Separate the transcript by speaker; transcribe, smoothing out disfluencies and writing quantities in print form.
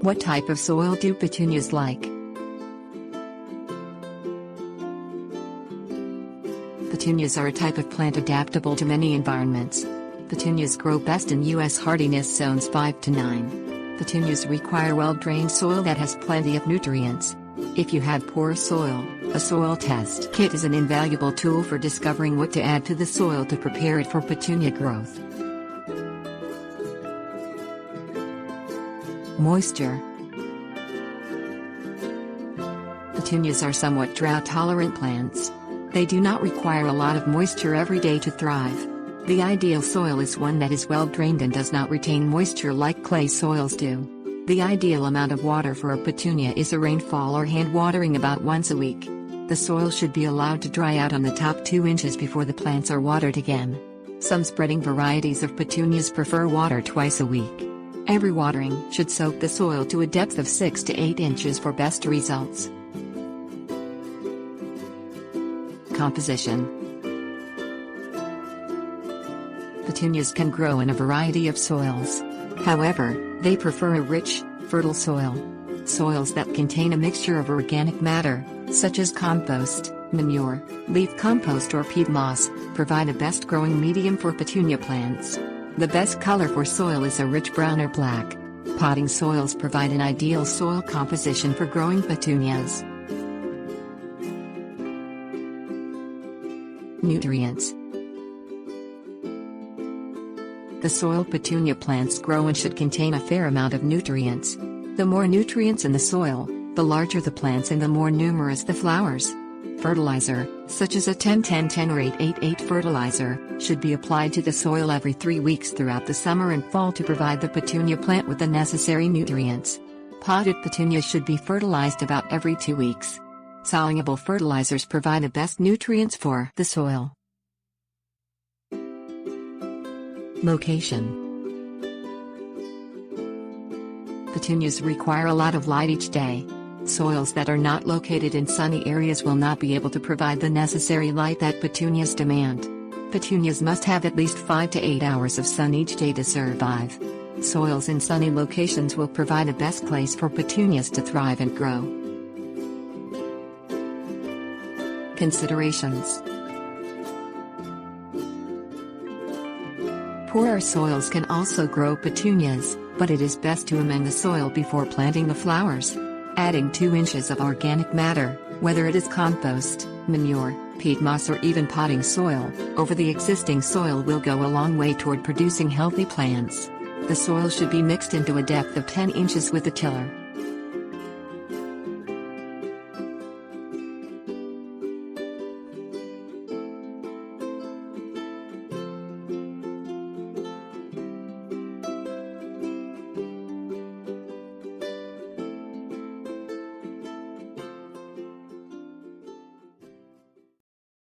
Speaker 1: What type of soil do petunias like? Petunias are a type of plant adaptable to many environments. Petunias grow best in U.S. hardiness zones 5 to 9. Petunias require well-drained soil that has plenty of nutrients. If you have poor soil, a soil test kit is an invaluable tool for discovering what to add to the soil to prepare it for petunia growth. Moisture. Petunias are somewhat drought-tolerant plants. They do not require a lot of moisture every day to thrive. The ideal soil is one that is well drained and does not retain moisture like clay soils do. The ideal amount of water for a petunia is a rainfall or hand watering about once a week. The soil should be allowed to dry out on the top 2 inches before the plants are watered again. Some spreading varieties of petunias prefer water twice a week. Every watering should soak the soil to a depth of 6 to 8 inches for best results. Composition. Petunias can grow in a variety of soils. However, they prefer a rich, fertile soil. Soils that contain a mixture of organic matter, such as compost, manure, leaf compost or peat moss, provide a best growing medium for petunia plants. The best color for soil is a rich brown or black. Potting soils provide an ideal soil composition for growing petunias. Nutrients. The soil petunia plants grow in should contain a fair amount of nutrients. The more nutrients in the soil, the larger the plants and the more numerous the flowers. Fertilizer, such as a 10-10-10 or 8-8-8 fertilizer, should be applied to the soil every 3 weeks throughout the summer and fall to provide the petunia plant with the necessary nutrients. Potted petunias should be fertilized about every 2 weeks. Soluble fertilizers provide the best nutrients for the soil. Location. Petunias require a lot of light each day. Soils that are not located in sunny areas will not be able to provide the necessary light that petunias demand. Petunias must have at least 5 to 8 hours of sun each day to survive. Soils in sunny locations will provide a best place for petunias to thrive and grow. Considerations. Poorer soils can also grow petunias, but it is best to amend the soil before planting the flowers. Adding 2 inches of organic matter, whether it is compost, manure, peat moss or even potting soil, over the existing soil will go a long way toward producing healthy plants. The soil should be mixed into a depth of 10 inches with a tiller.